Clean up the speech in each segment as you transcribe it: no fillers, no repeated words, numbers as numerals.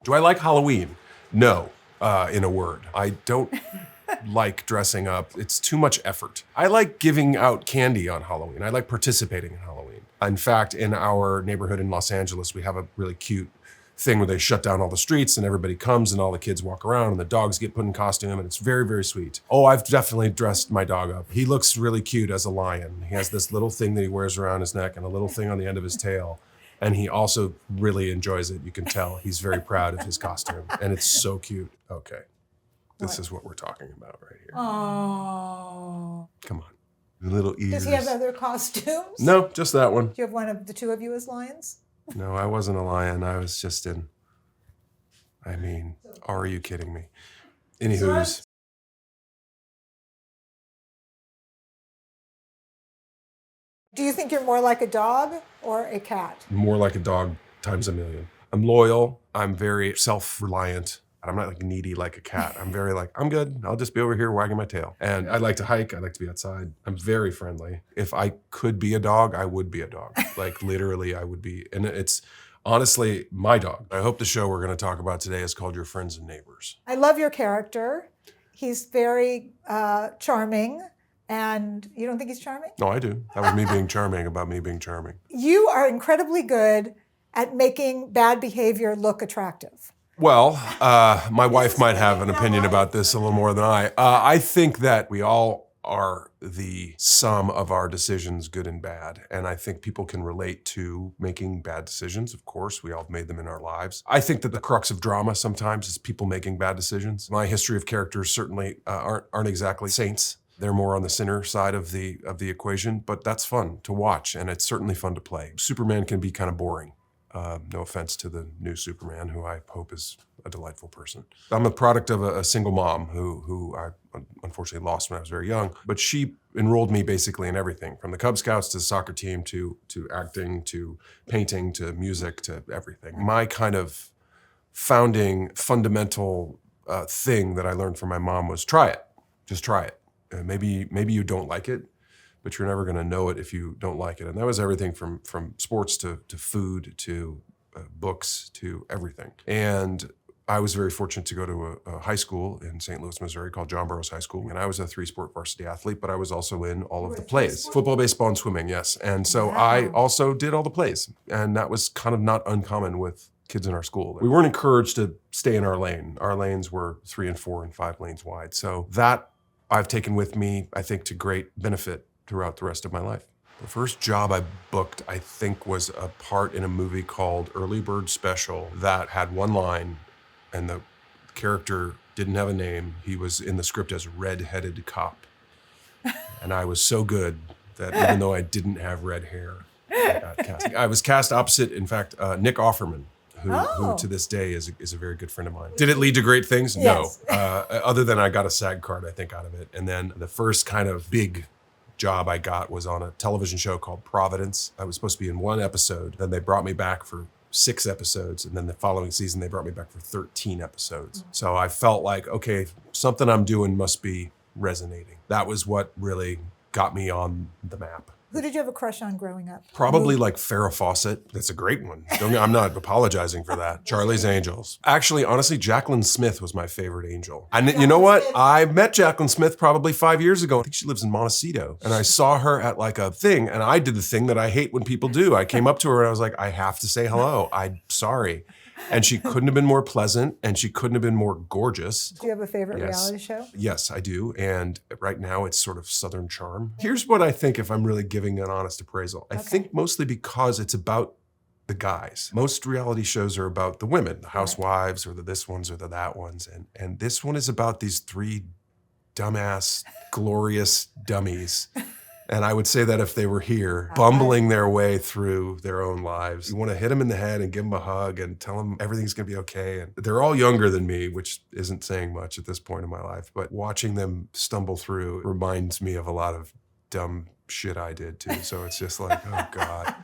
Do I like Halloween? No, in a word. I don't like dressing up. It's too much effort. I like giving out candy on Halloween. I like participating in Halloween. In fact, in our neighborhood in Los Angeles, we have a really cute thing where they shut down all the streets and everybody comes and all the kids walk around and the dogs get put in costume and it's very, very sweet. Oh, I've definitely dressed my dog up. He looks really cute as a lion. He has this little thing that he wears around his neck and a little thing on the end of his tail. And he also really enjoys it. You can tell he's very proud of his costume and it's so cute. Okay. This is what we're talking about right here. Oh. Come on. The little ears. Does he have other costumes? No, just that one. Do you have one of the two of you as lions? No, I wasn't a lion. I was just are you kidding me? Anywho's. Do you think you're more like a dog or a cat? More like a dog times a million. I'm loyal. I'm very self-reliant. I'm not like needy like a cat. I'm very like, I'm good. I'll just be over here wagging my tail. And I like to hike. I like to be outside. I'm very friendly. If I could be a dog, I would be a dog. Like literally I would be. And it's honestly my dog. I hope the show we're going to talk about today is called Your Friends and Neighbors. I love your character. He's very charming. And you don't think he's charming? No, I do. That was me being charming about me being charming. You are incredibly good at making bad behavior look attractive. Well, my wife might have an opinion about this a little more than I. I think that we all are the sum of our decisions, good and bad. And I think people can relate to making bad decisions. Of course, we all have made them in our lives. I think that the crux of drama sometimes is people making bad decisions. My history of characters certainly aren't exactly saints. They're more on the sinner side of the equation, but that's fun to watch, and it's certainly fun to play. Superman can be kind of boring. No offense to the new Superman, who I hope is a delightful person. I'm a product of a single mom who I unfortunately lost when I was very young, but she enrolled me basically in everything, from the Cub Scouts to the soccer team to acting to painting to music to everything. My kind of founding fundamental thing that I learned from my mom was try it. Just try it. Maybe you don't like it, but you're never going to know it if you don't like it. And that was everything from sports to food to books to everything. And I was very fortunate to go to a high school in St. Louis, Missouri called John Burroughs High School. And I was a 3-sport varsity athlete, but I was also in all of the plays. Football, baseball, and swimming, yes. And so I also did all the plays. And that was kind of not uncommon with kids in our school. We weren't encouraged to stay in our lane. Our lanes were 3 and 4 and 5 lanes wide. So that I've taken with me, I think, to great benefit throughout the rest of my life. The first job I booked, I think, was a part in a movie called Early Bird Special that had one line, and the character didn't have a name. He was in the script as Red-Headed Cop. And I was so good that even though I didn't have red hair, I got cast. I was cast opposite, in fact, Nick Offerman, who to this day is a very good friend of mine. Did it lead to great things? Yes. No. Other than I got a SAG card, I think, out of it. And then the first kind of big job I got was on a television show called Providence. I was supposed to be in 1 episode. Then they brought me back for 6 episodes. And then the following season, they brought me back for 13 episodes. So I felt like, okay, something I'm doing must be resonating. That was what really got me on the map. Who did you have a crush on growing up? Probably like Farrah Fawcett. That's a great one. I'm not apologizing for that. Charlie's Angels. Actually, honestly, Jacqueline Smith was my favorite angel. And you know what? I met Jacqueline Smith probably 5 years ago. I think she lives in Montecito. And I saw her at like a thing, and I did the thing that I hate when people do. I came up to her and I was like, I have to say hello. I'm sorry. And she couldn't have been more pleasant, and she couldn't have been more gorgeous. Do you have a favorite reality show? Yes, I do. And right now it's sort of Southern Charm. Here's what I think, if I'm really giving an honest appraisal. I think mostly because it's about the guys. Most reality shows are about the women, the housewives or the this ones or the that ones. And this one is about these 3 dumbass, glorious dummies. And I would say that if they were here, bumbling their way through their own lives, you want to hit them in the head and give them a hug and tell them everything's going to be okay. And they're all younger than me, which isn't saying much at this point in my life. But watching them stumble through reminds me of a lot of dumb shit I did too. So it's just like, oh God,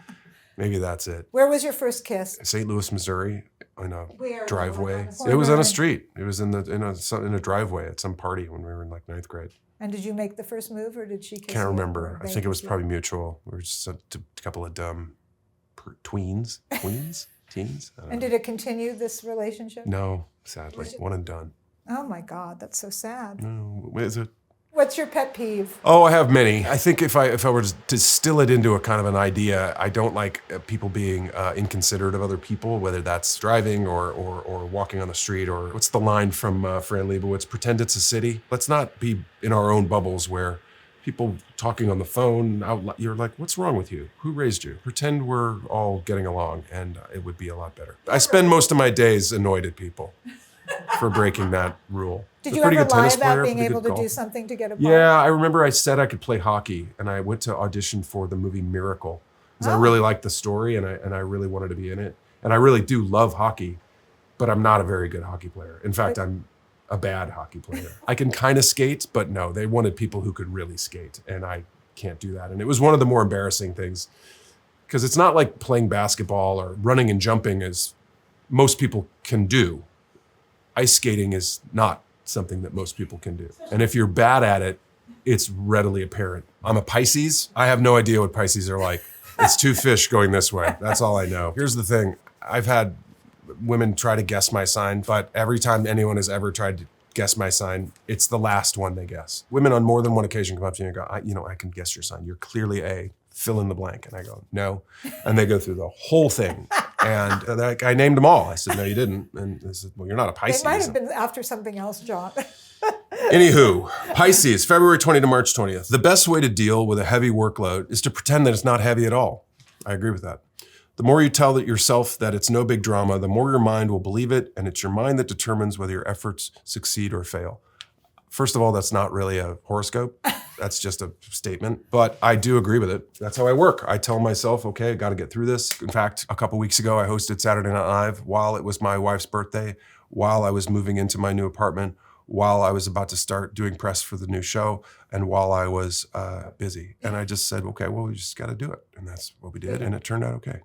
maybe that's it. Where was your first kiss? St. Louis, Missouri, in a driveway. It was on a street. It was in a driveway at some party when we were in like 9th grade. And did you make the first move, or did she kiss you? Can't remember. I think it was probably mutual. We were just a couple of dumb tweens. Tweens? teens. I don't And know. did it continue, this relationship? No, sadly, one and done. Oh my God, that's so sad. No, is it? What's your pet peeve? Oh, I have many. I think if I were to distill it into a kind of an idea, I don't like people being inconsiderate of other people, whether that's driving or walking on the street, or what's the line from Fran Lebowitz, pretend it's a city. Let's not be in our own bubbles where people talking on the phone, you're like, what's wrong with you? Who raised you? Pretend we're all getting along, and it would be a lot better. I spend most of my days annoyed at people for breaking that rule. Did A you pretty ever good lie tennis about player, being pretty able good to do golfer. something to get a part? Yeah, I remember I said I could play hockey, and I went to audition for the movie Miracle because I really liked the story, and I really wanted to be in it. And I really do love hockey, but I'm not a very good hockey player. In fact, I'm a bad hockey player. I can kind of skate, but no, they wanted people who could really skate, and I can't do that. And it was one of the more embarrassing things because it's not like playing basketball or running and jumping as most people can do. Ice skating is not something that most people can do. And if you're bad at it, it's readily apparent. I'm a Pisces. I have no idea what Pisces are like. It's two fish going this way. That's all I know. Here's the thing. I've had women try to guess my sign, but every time anyone has ever tried to guess my sign, it's the last one they guess. Women on more than one occasion come up to me and go, I can guess your sign. You're clearly a fill in the blank. And I go, no. And they go through the whole thing. And I named them all. I said, no, you didn't. And they said, well, you're not a Pisces. They might have been after something else, John. Anywho, Pisces, February 20 to March 20th. The best way to deal with a heavy workload is to pretend that it's not heavy at all. I agree with that. The more you tell yourself that it's no big drama, the more your mind will believe it, and it's your mind that determines whether your efforts succeed or fail. First of all, that's not really a horoscope. That's just a statement, but I do agree with it. That's how I work. I tell myself, okay, I got to get through this. In fact, a couple weeks ago, I hosted Saturday Night Live while it was my wife's birthday, while I was moving into my new apartment, while I was about to start doing press for the new show, and while I was busy. And I just said, okay, well, we just got to do it. And that's what we did, and it turned out okay.